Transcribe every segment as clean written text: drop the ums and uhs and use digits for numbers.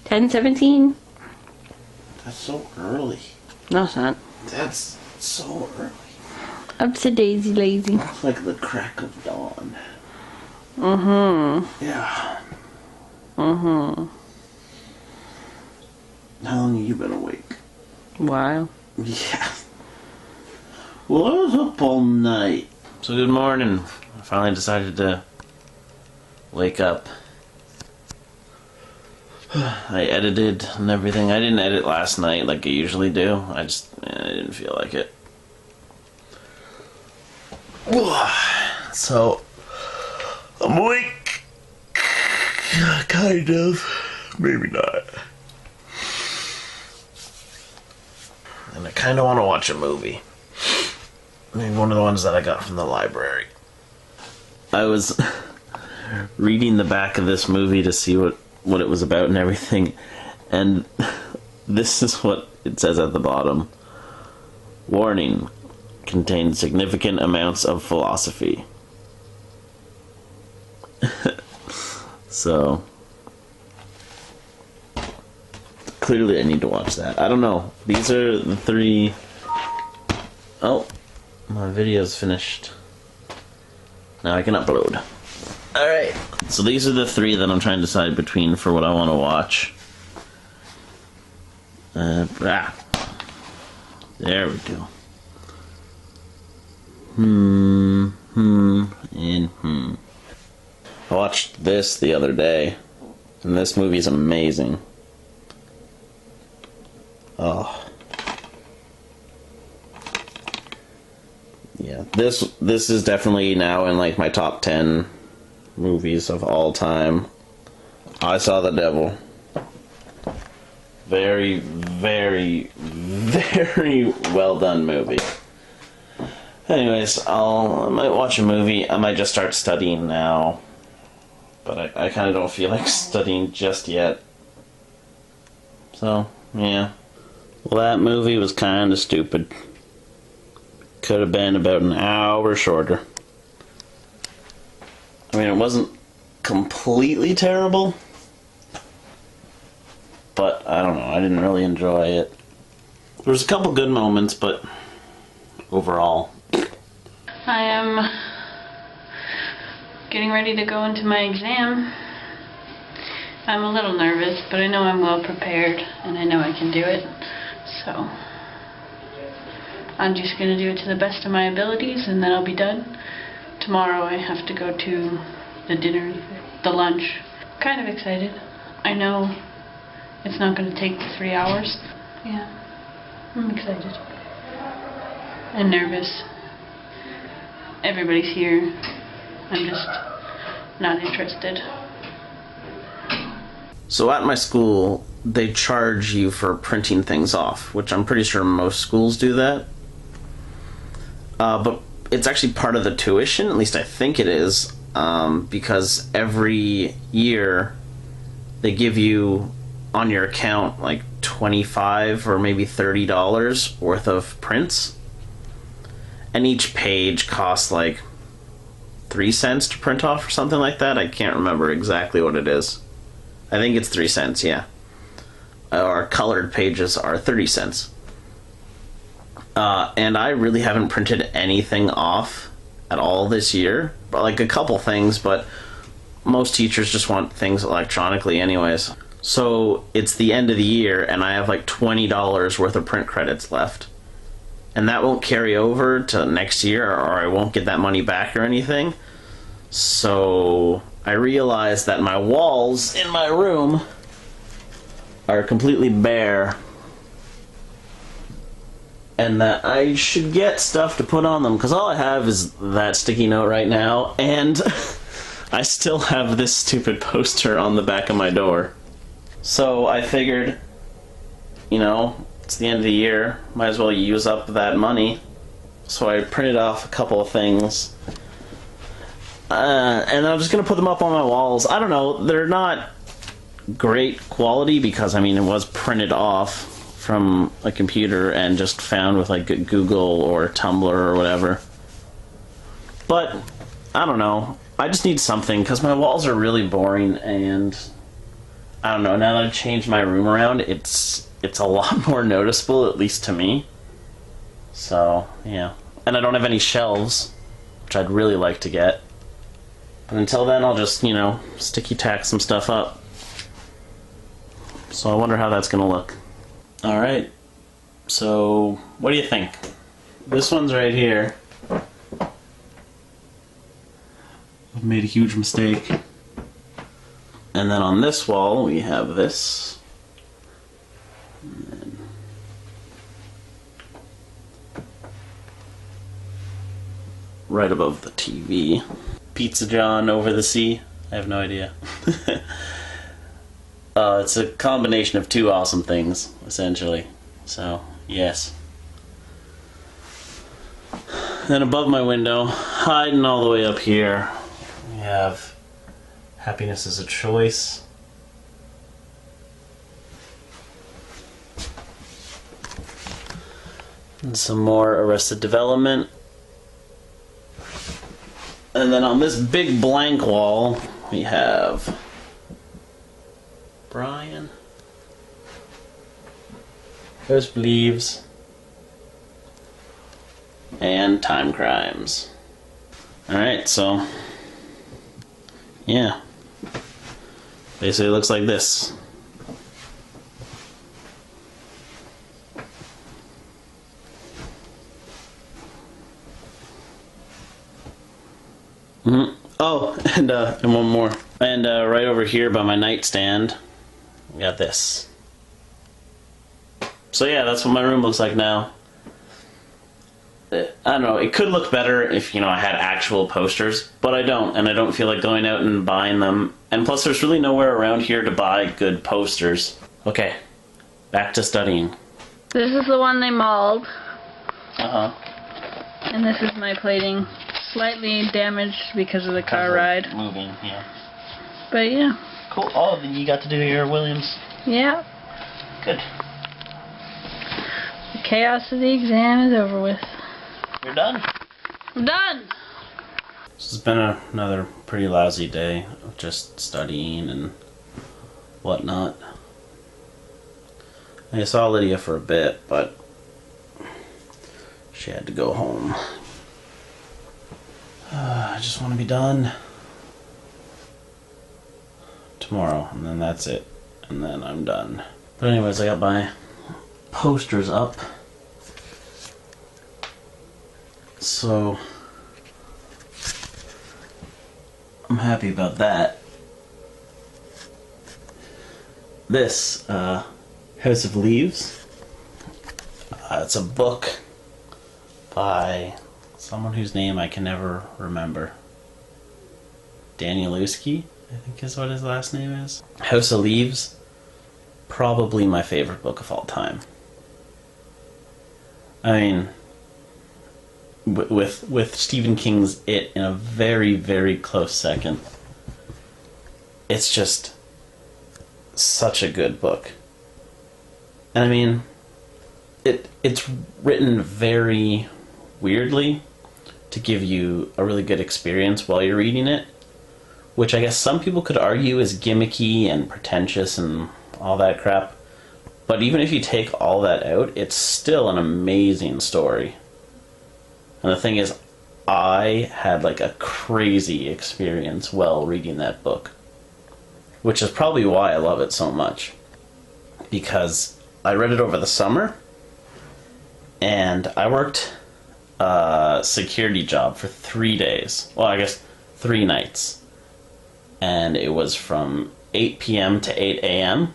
10:17? That's so early. No, it's not. That's so early. Up to daisy lazy. Like the crack of dawn. Mm-hmm. Yeah. Mm-hmm. How long have you been awake? Wow. Yeah. Well, I was up all night. So good morning. I finally decided to wake up. I edited and everything. I didn't edit last night like I usually do. I didn't feel like it. So, I'm awake. Kind of. Maybe not. And I kind of want to watch a movie. Maybe one of the ones that I got from the library. I was reading the back of this movie to see what it was about and everything, and this is what it says at the bottom. Warning. Contains significant amounts of philosophy. So clearly I need to watch that. I don't know. These are the three. Oh, my video's finished. Now I can upload. Alright, so these are the three that I'm trying to decide between for what I want to watch. There we go. I watched this the other day, and this movie's amazing. Oh. Yeah, this is definitely now in like my top 10 movies of all time. I Saw the Devil. Very, very, very well done movie. Anyways, I might watch a movie. I might just start studying now. But I kind of don't feel like studying just yet. So, yeah. Well, that movie was kind of stupid. Could have been about an hour shorter. I mean, it wasn't completely terrible. But, I don't know, I didn't really enjoy it. There was a couple good moments, but overall. I am getting ready to go into my exam. I'm a little nervous, but I know I'm well prepared, and I know I can do it. So, I'm just going to do it to the best of my abilities, and then I'll be done. Tomorrow I have to go to the lunch. Kind of excited. I know it's not going to take 3 hours. Yeah, I'm excited. And nervous. Everybody's here. I'm just not interested. So at my school, they charge you for printing things off, which I'm pretty sure most schools do that. But it's actually part of the tuition, at least I think it is, because every year they give you on your account like $25 or maybe $30 worth of prints. And each page costs like 3 cents to print off or something like that. I can't remember exactly what it is. I think it's 3 cents, yeah. Our colored pages are 30 cents. And I really haven't printed anything off at all this year. But like a couple things, but most teachers just want things electronically anyways. So it's the end of the year and I have like $20 worth of print credits left. And that won't carry over to next year, or I won't get that money back or anything. So I realized that my walls in my room are completely bare, and that I should get stuff to put on them, because all I have is that sticky note right now, and I still have this stupid poster on the back of my door. So I figured, you know, it's the end of the year, might as well use up that money. So I printed off a couple of things, and I'm just gonna put them up on my walls. I don't know, they're not great quality because, I mean, it was printed off from a computer and just found with like Google or Tumblr or whatever. But I don't know, I just need something because my walls are really boring, and I don't know, now that I've changed my room around, it's a lot more noticeable, at least to me. So, yeah. And I don't have any shelves, which I'd really like to get. But until then, I'll just, you know, sticky tack some stuff up. So I wonder how that's gonna look. Alright, so what do you think? This one's right here. I've made a huge mistake. And then on this wall, we have this. And then right above the TV. Pizza John over the sea. I have no idea. It's a combination of two awesome things, essentially. So, yes. Then above my window, hiding all the way up here, we have Happiness is a Choice. And some more Arrested Development. And then on this big blank wall, we have Brian. Ghost Believes. And Time Crimes. Alright, so yeah. Basically it looks like this. Oh, and one more. And right over here by my nightstand, we got this. So yeah, that's what my room looks like now. I don't know, it could look better if, you know, I had actual posters, but I don't, and I don't feel like going out and buying them. And plus there's really nowhere around here to buy good posters. Okay, back to studying. This is the one they mauled. Uh-huh. And this is my plating. Slightly damaged because of the car ride. Moving, yeah. But yeah. Cool. Oh, then you got to do your Williams. Yeah. Good. The chaos of the exam is over with. You're done. I'm done! This has been another pretty lousy day of just studying and whatnot. I saw Lydia for a bit, but she had to go home. I just want to be done tomorrow, and then that's it, and then I'm done. But anyways, I got my posters up, so I'm happy about that. This House of Leaves, it's a book by someone whose name I can never remember. Danielewski, I think is what his last name is. House of Leaves, probably my favorite book of all time. I mean, with Stephen King's It in a very, very close second. It's just such a good book. And I mean, it's written very weirdly to give you a really good experience while you're reading it, which I guess some people could argue is gimmicky and pretentious and all that crap. But even if you take all that out, it's still an amazing story. And the thing is, I had like a crazy experience while reading that book, which is probably why I love it so much. Because I read it over the summer, and I worked a security job for 3 days. Well, I guess 3 nights. And it was from 8 p.m. to 8 a.m.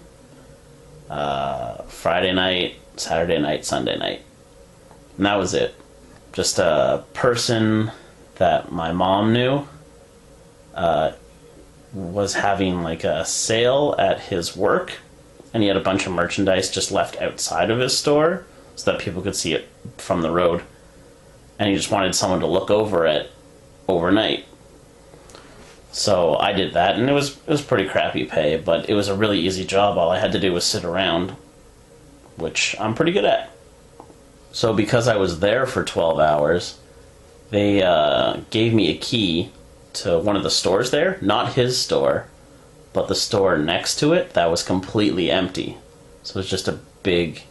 Friday night, Saturday night, Sunday night. And that was it. Just a person that my mom knew was having like a sale at his work, and he had a bunch of merchandise just left outside of his store so that people could see it from the road. And he just wanted someone to look over it overnight. So I did that, and it was pretty crappy pay, but it was a really easy job. All I had to do was sit around, which I'm pretty good at. So because I was there for 12 hours, they gave me a key to one of the stores there, not his store, but the store next to it, that was completely empty. So it was just a big,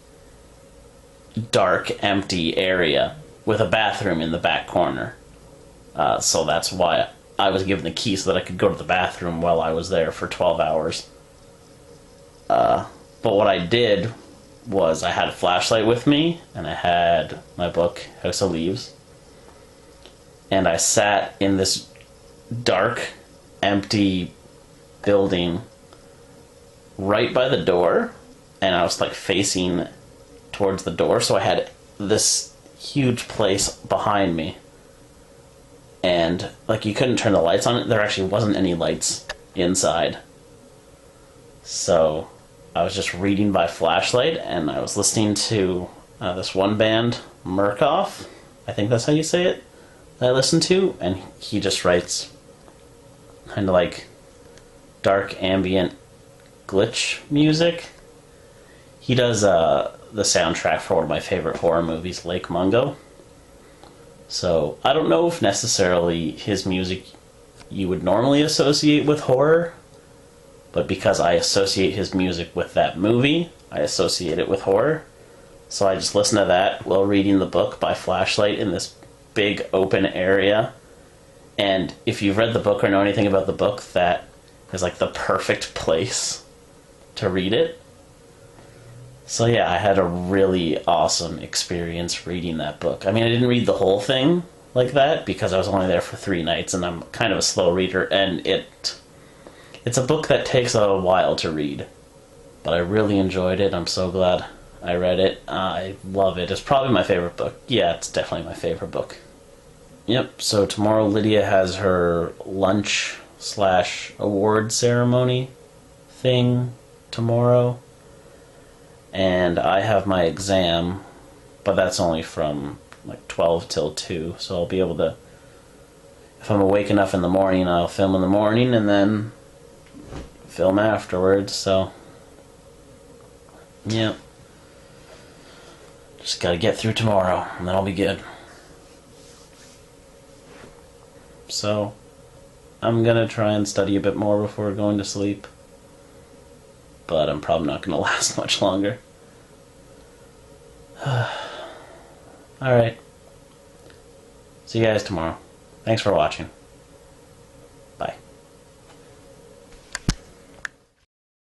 dark, empty area with a bathroom in the back corner. So that's why I was given the key so that I could go to the bathroom while I was there for 12 hours. But what I did was I had a flashlight with me, and I had my book, House of Leaves. And I sat in this dark, empty building right by the door, and I was like facing towards the door, so I had this huge place behind me. And like you couldn't turn the lights on. There actually wasn't any lights inside. So I was just reading by flashlight, and I was listening to this one band, Murkoff, I think that's how you say it, that I listened to, and he just writes kind of like dark ambient glitch music. He does the soundtrack for one of my favorite horror movies, Lake Mungo. So I don't know if necessarily his music you would normally associate with horror, but because I associate his music with that movie, I associate it with horror. So I just listen to that while reading the book by flashlight in this big open area. And if you've read the book or know anything about the book, that is like the perfect place to read it. So yeah, I had a really awesome experience reading that book. I mean, I didn't read the whole thing like that because I was only there for 3 nights, and I'm kind of a slow reader, and it's a book that takes a while to read. But I really enjoyed it. I'm so glad I read it. I love it. It's probably my favorite book. Yeah, it's definitely my favorite book. Yep, so tomorrow Lydia has her lunch/award ceremony thing tomorrow. And I have my exam, but that's only from like 12 till 2, so I'll be able to, if I'm awake enough in the morning, I'll film in the morning and then film afterwards, so yeah. Just gotta get through tomorrow, and then I'll be good. So, I'm gonna try and study a bit more before going to sleep, but I'm probably not gonna last much longer. Alright. See you guys tomorrow. Thanks for watching.